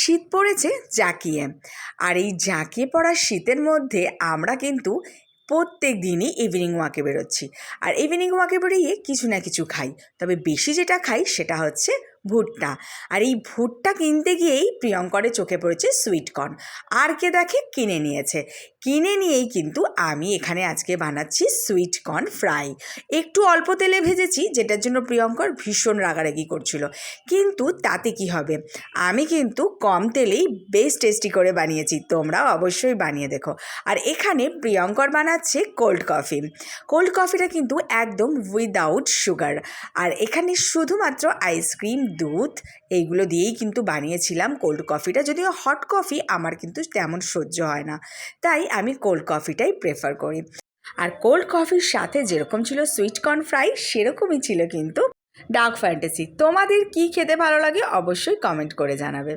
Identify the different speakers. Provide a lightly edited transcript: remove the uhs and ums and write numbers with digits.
Speaker 1: শীত পড়েছে জাঁকিয়ে। আর এই জাঁকিয়ে পড়া শীতের মধ্যে আমরা কিন্তু প্রত্যেক দিনই ইভিনিং ওয়াকে বেরোচ্ছি। আর ইভিনিং ওয়াকে বেরিয়ে কিছু না কিছু খাই, তবে বেশি যেটা খাই সেটা হচ্ছে ভুট্টা। আর এই ভুট্টা কিনতে গিয়েই প্রিয়ঙ্করের চোখে পড়েছে সুইটকর্ন। আর কে দেখে কিনে নিয়েছে। কিনে নিয়েই কিন্তু আমি এখানে আজকে বানাচ্ছি সুইটকর্ন ফ্রাই। একটু অল্প তেলে ভেজেছি, যেটার জন্য প্রিয়ঙ্কর ভীষণ রাগারাগি করছিল, কিন্তু তাতে কি হবে, আমি কিন্তু কম তেলেই বেশ টেস্টি করে বানিয়েছি। তোমরাও অবশ্যই বানিয়ে দেখো। আর এখানে প্রিয়ঙ্কর বানাচ্ছে কোল্ড কফি। কোল্ড কফিটা কিন্তু একদম উইদাউট সুগার। আর এখানে শুধুমাত্র আইসক্রিম, দুধ এইগুলো দিয়েই কিন্তু বানিয়েছিলাম কোল্ড কফিটা। যদিও হট কফি আমার কিন্তু তেমন সহ্য হয় না, তাই আমি কোল্ড কফিটাই প্রেফার করি। আর কোল্ড কফির সাথে যেরকম ছিল সুইটকর্ন ফ্রাই, সেরকমই ছিল কিন্তু ডার্ক ফ্যান্টাসি। তোমাদের কি খেতে ভালো লাগে অবশ্যই কমেন্ট করে জানাবে।